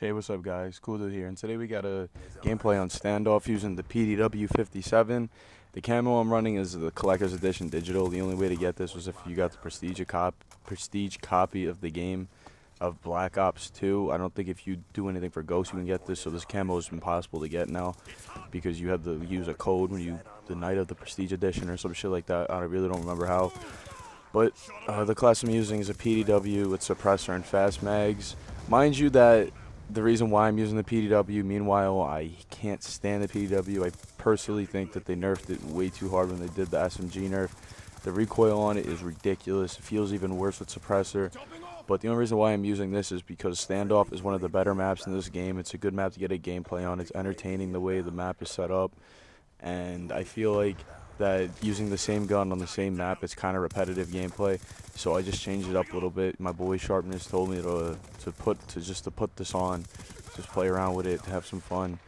Hey, what's up, guys? Cool to here. And today we got a gameplay on standoff using the PDW 57. The camo I'm running is the Collector's Edition Digital. The only way to get this was if you got the prestige copy of the game of Black Ops 2. I don't think if you do anything for Ghost you can get this, so this camo is impossible to get now because you have to use a code when you the night of the Prestige Edition or some shit like that. I really don't remember how. But the class I'm using is a PDW with suppressor and fast mags. Mind you that the reason why I'm using the PDW, meanwhile, I can't stand the PDW. I personally think that they nerfed it way too hard when they did the SMG nerf. The recoil on it is ridiculous. It feels even worse with suppressor. But the only reason why I'm using this is because Standoff is one of the better maps in this game. It's a good map to get a gameplay on. It's entertaining the way the map is set up. And I feel like that using the same gun on the same map, it's kind of repetitive gameplay. So I just changed it up a little bit. My boy Sharpness told me to put this on, just play around with it, to have some fun.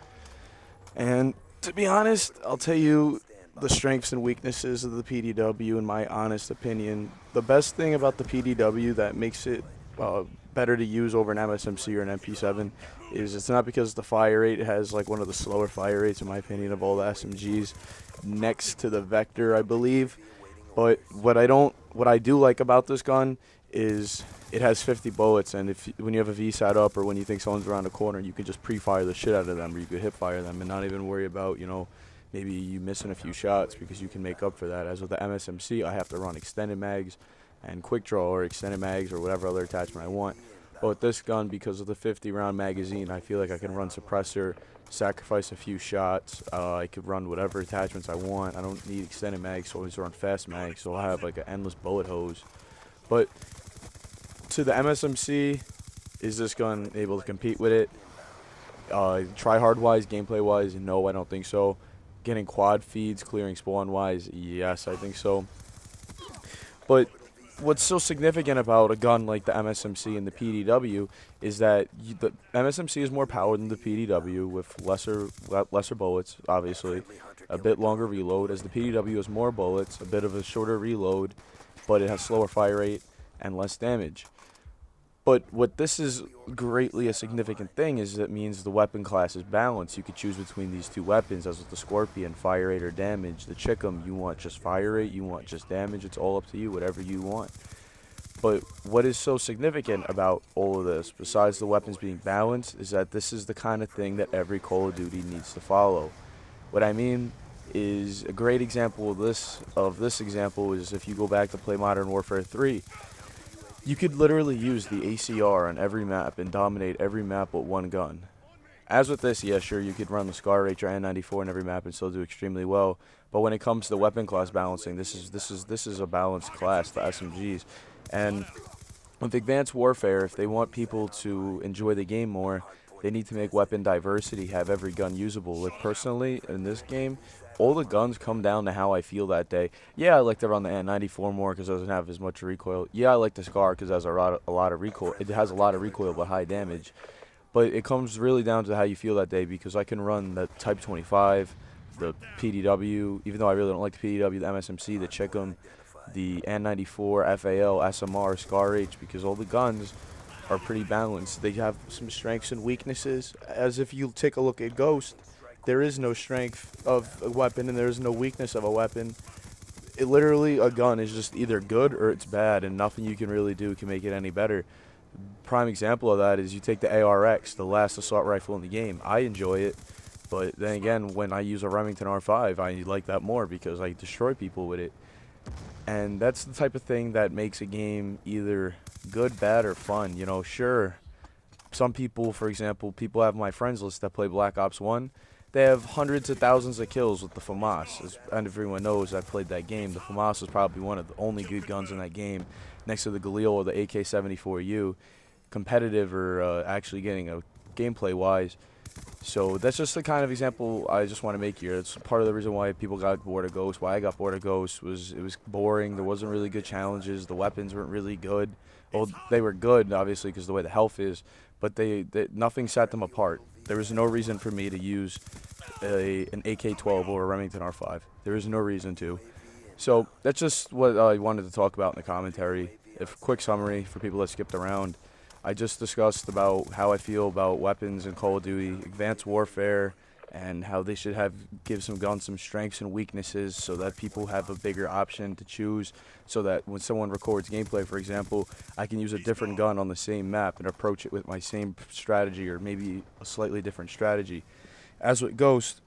And to be honest, I'll tell you the strengths and weaknesses of the PDW in my honest opinion. The best thing about the PDW that makes it better to use over an MSMC or an MP7 is it's not because the fire rate has like one of the slower fire rates in my opinion of all the SMGs next to the Vector, I believe. But what I do like about this gun is it has 50 bullets, and when you have a VSAT up or when you think someone's around the corner, you can just pre-fire the shit out of them, or you could hip fire them and not even worry about, maybe you missing a few shots because you can make up for that. As with the MSMC, I have to run extended mags and quick draw or extended mags or whatever other attachment I want. But with this gun, because of the 50 round magazine, I feel like I can run suppressor, sacrifice a few shots. I could run whatever attachments I want. I don't need extended mags, so I always run fast mags, so I have like an endless bullet hose. But to the MSMC, is this gun able to compete with it? Try hard wise, gameplay wise, no, I don't think so. Getting quad feeds, clearing spawn wise, yes, I think so. But what's so significant about a gun like the MSMC and the PDW is that the MSMC is more power than the PDW with lesser bullets, obviously, a bit longer reload, as the PDW has more bullets, a bit of a shorter reload, but it has slower fire rate and less damage. But what this is greatly a significant thing is that means the weapon class is balanced. You could choose between these two weapons, as with the Scorpion, fire rate or damage. The Chickum, you want just fire rate, you want just damage. It's all up to you, whatever you want. But what is so significant about all of this, besides the weapons being balanced, is that this is the kind of thing that every Call of Duty needs to follow. What I mean is a great example of this example is if you go back to play Modern Warfare 3. You could literally use the ACR on every map and dominate every map with one gun. As with this, yeah, sure, you could run the Scar Rate or N94 on every map and still do extremely well. But when it comes to weapon class balancing, this is a balanced class, the SMGs. And with Advanced Warfare, if they want people to enjoy the game more, they need to make weapon diversity, have every gun usable. Like personally, in this game, all the guns come down to how I feel that day. Yeah, I like to run the N94 more because it doesn't have as much recoil. Yeah, I like the Scar because it has a lot of recoil. It has a lot of recoil but high damage. But it comes really down to how you feel that day, because I can run the Type 25, the PDW, even though I really don't like the PDW, the MSMC, the Chickum, the N94, FAL, SMR, Scar H, because all the guns are pretty balanced. They have some strengths and weaknesses. As if you take a look at Ghost, there is no strength of a weapon and there is no weakness of a weapon. It literally, a gun is just either good or it's bad, and nothing you can really do can make it any better. Prime example of that is you take the ARX, the last assault rifle in the game. I enjoy it, but then again, when I use a Remington R5, I like that more because I destroy people with it. And that's the type of thing that makes a game either good, bad, or fun. Sure, some people, for example, people have my friends list that play Black Ops 1. They have hundreds of thousands of kills with the FAMAS. And everyone knows I've played that game. The FAMAS was probably one of the only good guns in that game, next to the Galil or the AK-74U, competitive or actually getting a gameplay-wise. So that's just the kind of example I just want to make here. It's part of the reason why people got bored of Ghost. Why I got bored of Ghost was it was boring. There wasn't really good challenges. The weapons weren't really good. Well, they were good, obviously, because the way the health is, but nothing set them apart. There was no reason for me to use an AK-12 or a Remington R5. There is no reason to. So that's just what I wanted to talk about in the commentary. If quick summary for people that skipped around. I just discussed about how I feel about weapons in Call of Duty, Advanced Warfare, and how they should give some guns some strengths and weaknesses so that people have a bigger option to choose, so that when someone records gameplay, for example, I can use a different gun on the same map and approach it with my same strategy or maybe a slightly different strategy. As with Ghost,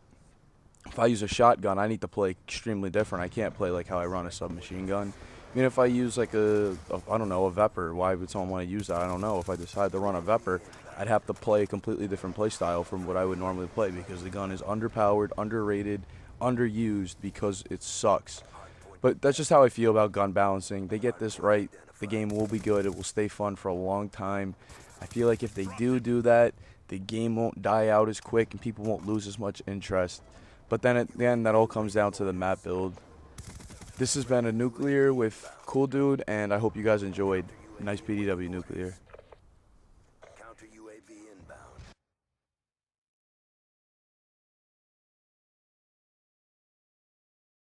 if I use a shotgun, I need to play extremely different. I can't play like how I run a submachine gun. I mean, if I use like I don't know, a Vepr, why would someone want to use that? I don't know. If I decide to run a Vepr, I'd have to play a completely different play style from what I would normally play, because the gun is underpowered, underrated, underused, because it sucks. But that's just how I feel about gun balancing. They get this right, the game will be good. It will stay fun for a long time. I feel like if they do that, the game won't die out as quick and people won't lose as much interest. But then at the end, that all comes down to the map build. This has been a Nuclear with Cool Dude, and I hope you guys enjoyed. Nice PDW Nuclear.